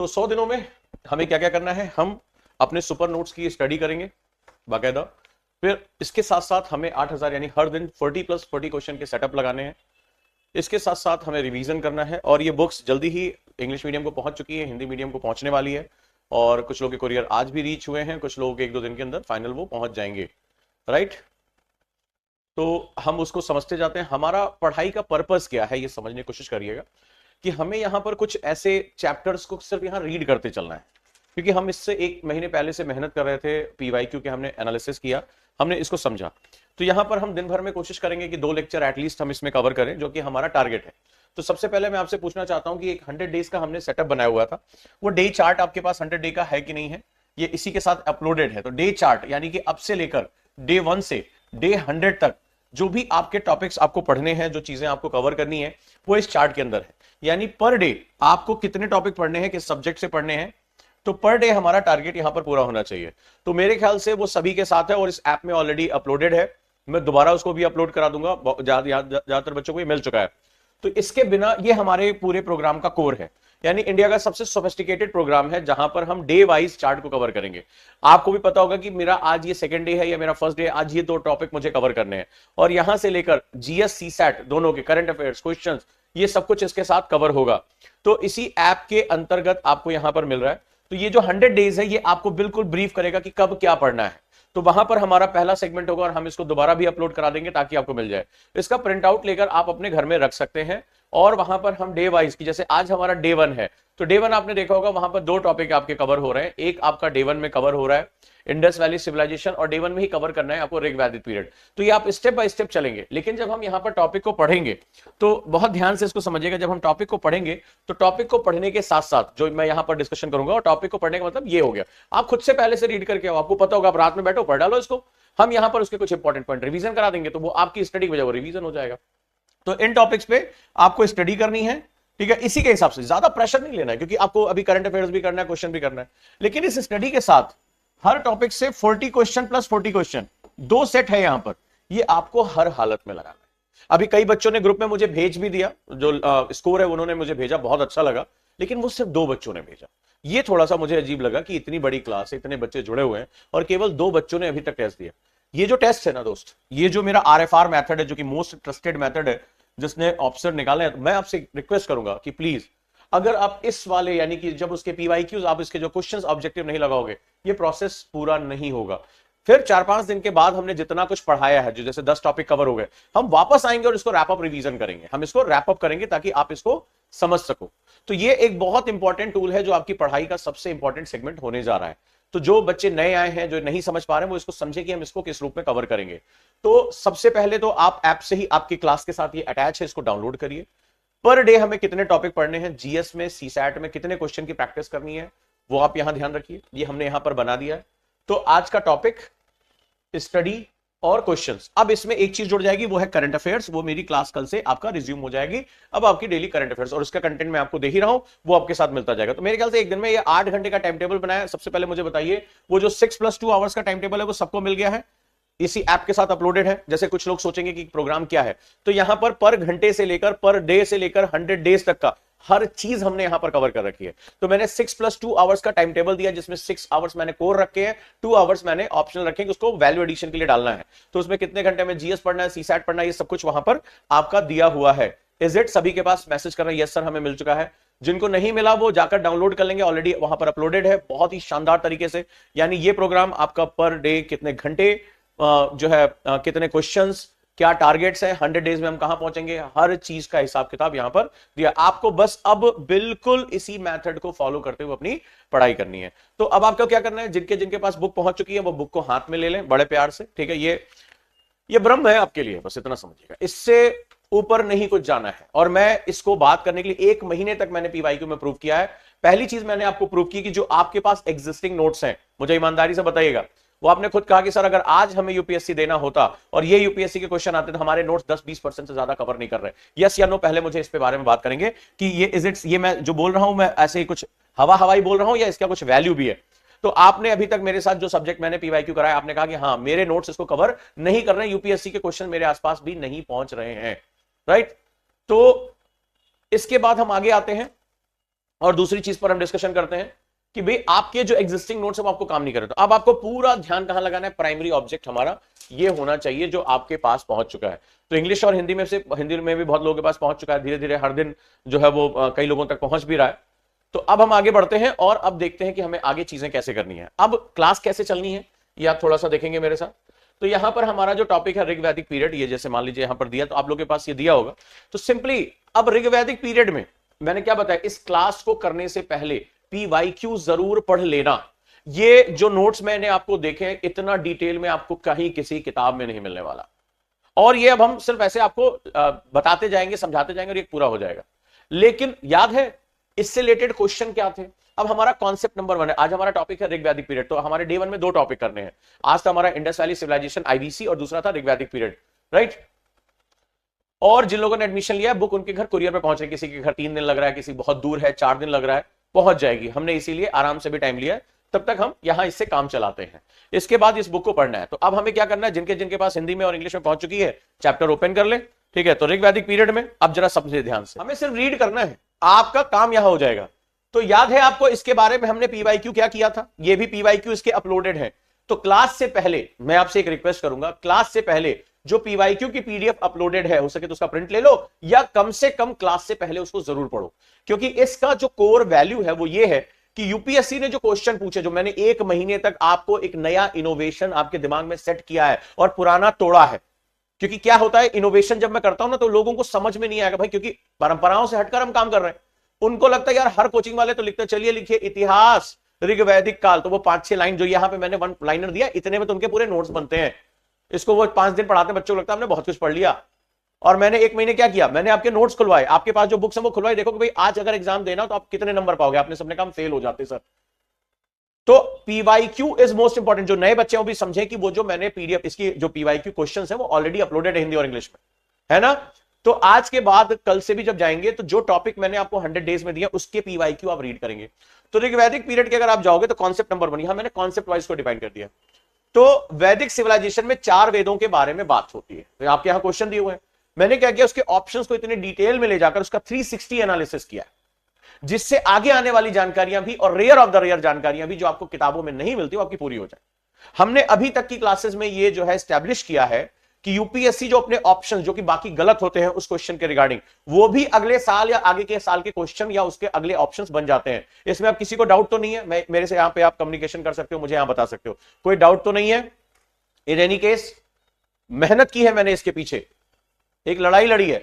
तो 100 दिनों में हमें क्या क्या करना है, हम अपने सुपर नोट्स की स्टडी करेंगे बाकायदा। फिर इसके साथ साथ हमें 8000 यानी हर दिन 40+40 क्वेश्चन के सेटअप लगाने हैं। इसके साथ साथ हमें रिवीजन करना है, और ये बुक्स जल्दी ही इंग्लिश मीडियम को पहुंच चुकी है, हिंदी मीडियम को पहुंचने वाली है, और कुछ लोगों के कुरियर आज भी रीच हुए हैं, कुछ लोगों के 1-2 दिन के अंदर फाइनल वो पहुंच जाएंगे। राइट, तो हम उसको समझते जाते हैं। हमारा पढ़ाई का पर्पस क्या है ये समझने की कोशिश करिएगा कि हमें यहां पर कुछ ऐसे चैप्टर्स को सिर्फ यहां रीड करते चलना है, क्योंकि हम इससे 1 महीने पहले से मेहनत कर रहे थे, पीवाईक्यू के हमने एनालिसिस किया, हमने इसको समझा। तो यहां पर हम दिन भर में कोशिश करेंगे कि 2 लेक्चर एटलीस्ट हम इसमें कवर करें, जो कि हमारा टारगेट है। तो सबसे पहले मैं आपसे पूछना चाहता हूं कि एक 100 डेज का हमने सेटअप बनाया हुआ था, वो डे चार्ट आपके पास 100 डे का है कि नहीं है, ये इसी के साथ अपलोडेड है। तो डे चार्ट यानी कि अब से लेकर डे 1 से डे 100 तक जो भी आपके टॉपिक्स आपको पढ़ने हैं, जो चीजें आपको कवर करनी है, वो इस चार्ट के अंदर है। यानी पर डे आपको कितने टॉपिक पढ़ने हैं, किस सब्जेक्ट से पढ़ने हैं, तो पर डे हमारा टारगेट यहां पर पूरा होना चाहिए। तो मेरे ख्याल से वो सभी के साथ है और इस ऐप में ऑलरेडी अपलोडेड है, मैं दोबारा उसको भी अपलोड करा दूंगा, ज्यादातर बच्चों को ये मिल चुका है। तो इसके बिना ये हमारे पूरे प्रोग्राम का कोर है, यानी इंडिया का सबसे सोफिस्टिकेटेड प्रोग्राम है, जहां पर हम डे वाइज चार्ट को कवर करेंगे। आपको भी पता होगा कि मेरा आज ये सेकंड डे है या मेरा फर्स्ट डे, आज ये 2 टॉपिक मुझे कवर करने हैं, और यहां से लेकर जीएस सीसैट दोनों के करंट अफेयर्स क्वेश्चंस, ये सब कुछ इसके साथ कवर होगा। तो इसी ऐप के अंतर्गत आपको यहां पर मिल रहा है। तो ये जो 100 डेज है, ये आपको बिल्कुल ब्रीफ करेगा कि कब क्या पढ़ना है। तो वहां पर हमारा पहला सेगमेंट होगा, और हम इसको दोबारा भी अपलोड करा देंगे ताकि आपको मिल जाए। इसका प्रिंट आउट लेकर आप अपने घर में रख सकते हैं, और वहां पर हम डे वाइज की, जैसे आज हमारा डे 1 है, तो डे 1 आपने देखा होगा वहां पर 2 टॉपिक आपके कवर हो रहे हैं। एक आपका डे 1 में कवर हो रहा है इंडस वैली सिविलाइजेशन, और डे 1 में ही कवर करना है आपको ऋग वैदिक पीरियड। तो ये आप स्टेप बाय स्टेप चलेंगे, लेकिन जब हम यहां पर टॉपिक को पढ़ेंगे तो बहुत ध्यान से इसको समझिएगा। जब हम टॉपिक को पढ़ेंगे तो टॉपिक को पढ़ने के साथ साथ जो मैं यहां पर डिस्कशन करूंगा, और टॉपिक को पढ़ने का मतलब ये हो गया, आप खुद से पहले से रीड करके आओ, आपको पता होगा, आप रात में बैठो पढ़ डालो इसको, हम यहां पर उसके कुछ इंपॉर्टेंट पॉइंट रिवीजन करा देंगे, तो वो आपकी स्टडी की वजह वो रिवीजन हो जाएगा। तो इन टॉपिक्स पे आपको स्टडी करनी है, ठीक है। इसी के हिसाब से ज्यादा प्रेशर नहीं लेना है, क्योंकि आपको अभी करंट अफेयर्स भी करना है, क्वेश्चन भी करना है, लेकिन इस स्टडी के साथ हर टॉपिक से 40 क्वेश्चन प्लस 40 क्वेश्चन, 2 सेट है यहां पर, ये आपको हर हालत में लगाना है। अभी कई बच्चों ने ग्रुप में मुझे भेज भी दिया, जो स्कोर है उन्होंने मुझे भेजा, बहुत अच्छा लगा, लेकिन वो सिर्फ 2 बच्चों ने भेजा। ये थोड़ा सा मुझे अजीब लगा कि इतनी बड़ी क्लास है, इतने बच्चे जुड़े हुए हैं, और केवल 2 बच्चों ने अभी तक टेस्ट दिया। ये जो टेस्ट है ना दोस्त, ये जो मेरा RFR मेथड है, जो कि मोस्ट ट्रस्टेड मेथड है, जिसने ऑफिसर निकाले हैं, तो मैं आपसे रिक्वेस्ट करूंगा कि प्लीज अगर आप इस वाले, यानी कि जब उसके पीवाईक्यूज, आप इसके जो क्वेश्चंस ऑब्जेक्टिव नहीं लगाओगे, ये प्रोसेस पूरा नहीं होगा। फिर 4-5 दिन के बाद हमने जितना कुछ पढ़ाया है, जो जैसे 10 टॉपिक कवर हो गए, हम वापस आएंगे और इसको रैप अप रिवीजन करेंगे, हम इसको रैप अप करेंगे ताकि आप इसको समझ सको। तो ये एक बहुत इंपॉर्टेंट टूल है, जो आपकी पढ़ाई का सबसे इंपॉर्टेंट सेगमेंट होने जा रहा है। तो जो बच्चे नए आए हैं, जो नहीं समझ पा रहे हैं, वो इसको समझे कि हम इसको किस रूप में कवर करेंगे। तो सबसे पहले तो आप ऐप से ही, आपकी क्लास के साथ ये अटैच है, इसको डाउनलोड करिए। पर डे हमें कितने टॉपिक पढ़ने हैं, जीएस में, सीसैट में कितने क्वेश्चन की प्रैक्टिस करनी है, वो आप यहां ध्यान रखिए, ये हमने यहां पर बना दिया है। तो आज का टॉपिक स्टडी और क्वेश्चंस। अब इसमें एक चीज जुड़ जाएगी, वो है करंट अफेयर्स, वो मेरी क्लास कल से आपका रिज्यूम हो जाएगी। अब आपकी डेली करंट अफेयर्स, और इसका कंटेंट मैं आपको दे ही रहा हूं, वो आपके साथ मिलता जाएगा। तो मेरे ख्याल से एक दिन में ये 8 घंटे का टाइम टेबल बनाया। सबसे पहले मुझे बताइए, वो जो 6+2 आवर्स का टाइम टेबल है, वो सबको मिल गया है, इसी ऐप के साथ अपलोडेड है। जैसे कुछ लोग सोचेंगे कि प्रोग्राम क्या है, तो यहां पर घंटे से लेकर, पर डे से लेकर 100 डेज तक का हर चीज हमने यहां पर कवर कर रखी है। तो मैंने 6+2 आवर्स का टाइम टेबल दिया, जिसमें 6 आवर्स मैंने कोर रखे हैं, 2 आवर्स मैंने ऑप्शनल रखे हैं, उसको वैल्यू एडिशन के लिए डालना है। तो उसमें कितने घंटे में जीएस पढ़ना है, सीसैट पढ़ना है, ये सब कुछ वहां पर आपका दिया हुआ है। Is it? सभी के पास मैसेज कर रहे हैं यस सर हमें मिल चुका है। जिनको नहीं मिला वो जाकर डाउनलोड कर लेंगे, ऑलरेडी वहां पर अपलोडेड है बहुत ही शानदार तरीके से। यानी ये प्रोग्राम आपका पर डे कितने घंटे, जो है कितने क्वेश्चंस, क्या टारगेट्स है, 100 डेज में हम कहां पहुंचेंगे, हर चीज का हिसाब किताब यहां पर दिया। आपको बस अब बिल्कुल इसी मेथड को फॉलो करते हुए अपनी पढ़ाई करनी है। तो अब आपको क्या करना है, जिनके जिनके पास बुक पहुंच चुकी है, वो बुक को हाथ में ले लें बड़े प्यार से, ठीक है। ये ब्रह्म है आपके लिए, बस इतना समझिएगा, इससे ऊपर नहीं कुछ जाना है। और मैं इसको बात करने के लिए 1 महीने तक मैंने पीवाईक्यू में प्रूव किया है। पहली चीज मैंने आपको प्रूव की कि जो आपके पास एग्जिस्टिंग नोट्स हैं, मुझे ईमानदारी से बताइएगा, वो आपने खुद कहा कि सर अगर आज हमें यूपीएससी देना होता और ये यूपीएससी के क्वेश्चन आते तो हमारे नोट्स 10-20% से ज्यादा कवर नहीं कर रहे। यस या नो, पहले मुझे इस पे बारे में बात करेंगे कि ये इज इट्स, ये मैं जो बोल रहा हूं, मैं ऐसे ही कुछ हवाई बोल रहा हूं या इसका कुछ वैल्यू भी है। तो आपने अभी तक मेरे साथ जो सब्जेक्ट मैंने पीवाईक्यू कराया, आपने कहा कि हाँ मेरे नोट्स इसको कवर नहीं कर रहे हैं, यूपीएससी के क्वेश्चन मेरे आसपास भी नहीं पहुंच रहे हैं, राइट। तो इसके बाद हम आगे आते हैं और दूसरी चीज पर हम डिस्कशन करते हैं कि भाई आपके जो एग्जिस्टिंग नोट्स है वो आपको काम नहीं कर रहे, तो अब आपको पूरा ध्यान कहां लगाना है, प्राइमरी ऑब्जेक्ट हमारा ये होना चाहिए जो आपके पास पहुंच चुका है। तो इंग्लिश और हिंदी में से, हिंदी में भी बहुत लोगों के पास पहुंच चुका है, धीरे धीरे हर दिन जो है वो कई लोगों तक पहुंच भी रहा है। तो अब हम आगे बढ़ते हैं और अब देखते हैं कि हमें आगे चीजें कैसे करनी है। अब क्लास कैसे चलनी है ये आप थोड़ा सा देखेंगे मेरे साथ। तो यहां पर हमारा जो टॉपिक है ऋग वैदिक पीरियड, ये जैसे मान लीजिए यहां पर दिया, तो आप लोगों के पास ये दिया होगा। तो सिंपली अब ऋग वैदिक पीरियड में मैंने क्या बताया, इस क्लास को करने से पहले पीवाईक्यू जरूर पढ़ लेना। ये जो नोट्स मैंने आपको देखे इतना डिटेल में आपको कहीं किसी किताब में नहीं मिलने वाला, और ये अब हम सिर्फ ऐसे आपको बताते जाएंगे, समझाते जाएंगे और ये पूरा हो जाएगा। लेकिन याद है इससे रिलेटेड क्वेश्चन क्या थे। अब हमारा कॉन्सेप्ट नंबर 1 है, आज हमारा टॉपिक है ऋग वैदिक पीरियड। तो हमारे डे 1 में 2 टॉपिक करने हैं। आज तो हमारा इंडस वैली सिविलाइजेशन आईबीसी और दूसरा था ऋग वैदिक पीरियड, राइट। और जिन लोगों ने एडमिशन लिया बुक उनके घर कुरियर पे पहुंच रही, किसी के घर 3 दिन लग रहा है, किसी बहुत दूर है 4 दिन लग रहा है, पहुंच जाएगी। हमने इसीलिए आराम से भी टाइम लिया है, तब तक हम यहां इससे काम चलाते हैं। इसके बाद इस बुक को पढ़ना है। तो अब हमें क्या करना है, जिनके जिनके पास हिंदी में और इंग्लिश में पहुंच चुकी है चैप्टर ओपन कर ले, ठीक है। तो ऋग वैदिक पीरियड में अब जरा समझे ध्यान से, हमें सिर्फ रीड करना है, आपका काम यहां हो जाएगा। तो याद है आपको इसके बारे में हमने पीवाईक्यू क्या किया था, ये भी पीवाईक्यू इसके अपलोडेड है। तो क्लास से पहले मैं आपसे एक रिक्वेस्ट करूंगा, क्लास से पहले जो पीवाईक्यू की पीडीएफ अपलोडेड है, हो सके तो उसका प्रिंट ले लो, या कम से कम क्लास से पहले उसको जरूर पढ़ो। क्योंकि इसका जो कोर वैल्यू है वो ये है कि यूपीएससी ने जो क्वेश्चन पूछे, जो मैंने 1 महीने तक आपको एक नया इनोवेशन आपके दिमाग में सेट किया है और पुराना तोड़ा है। क्योंकि क्या होता है, इनोवेशन जब मैं करता हूं ना तो लोगों को समझ में नहीं आएगा भाई, क्योंकि परंपराओं से हटकर हम काम कर रहे हैं। उनको लगता है यार हर कोचिंग वाले तो लिखते, चलिए लिखिए इतिहास ऋग वैदिक काल, तो वो 5-6 लाइन जो यहां पे मैंने 1 लाइनर दिया, इतने में तो उनके पूरे नोट्स बनते हैं। इसको वो 5 दिन पढ़ाते हैं, बच्चों को लगता है हमने बहुत कुछ पढ़ लिया। और मैंने 1 महीने क्या किया, मैंने आपके नोट्स खुलवाए, आपके पास जो बुक्स हैं वो खुलवाई, देखो कि भाई आज अगर एग्जाम देना तो आप कितने नंबर पाओगे, आपने सबने कहा फेल हो जाते सर। तो पीवाईक्यू इज मोस्ट इंपॉर्टेंट। जो नए बच्चे हैं वो भी समझे कि वो जो मैंने पीडीएफ इसकी जो पीवाईक्यू क्वेश्चंस हैं वो ऑलरेडी अपलोडेड है हिंदी और इंग्लिश में, है ना। तो आज के बाद कल से भी जब जाएंगे तो जो टॉपिक मैंने आपको 100 डेज में दिया उसके पीवाईक्यू आप रीड करेंगे। तो ऋग वैदिक पीरियड के अगर आप जाओगे तो कॉन्सेप्ट नंबर 1, यहां मैंने कॉन्सेप्ट वाइज को डिफाइन कर दिया। तो वैदिक सिविलाइजेशन में 4 वेदों के बारे में बात होती है। तो आपके यहां क्वेश्चन दिए हुए हैं, मैंने क्या किया, उसके ऑप्शंस को इतने डिटेल में ले जाकर उसका 360 एनालिसिस किया, जिससे आगे आने वाली जानकारियां भी और रेयर ऑफ द रेयर जानकारियां भी जो आपको किताबों में नहीं मिलती वो आपकी पूरी हो जाए। हमने अभी तक की क्लासेस में ये जो है एस्टैब्लिश किया है कि यूपीएससी जो अपने ऑप्शंस जो कि बाकी गलत होते हैं उस क्वेश्चन के रिगार्डिंग, वो भी अगले साल या आगे के साल के क्वेश्चन या उसके अगले ऑप्शंस बन जाते हैं। इसमें आप किसी को डाउट तो नहीं है, मैं मेरे से यहां पे आप कम्युनिकेशन कर सकते हो, मुझे यहां बता सकते हो, कोई डाउट तो नहीं है। इन एनी केस मेहनत की है मैंने इसके पीछे, एक लड़ाई लड़ी है,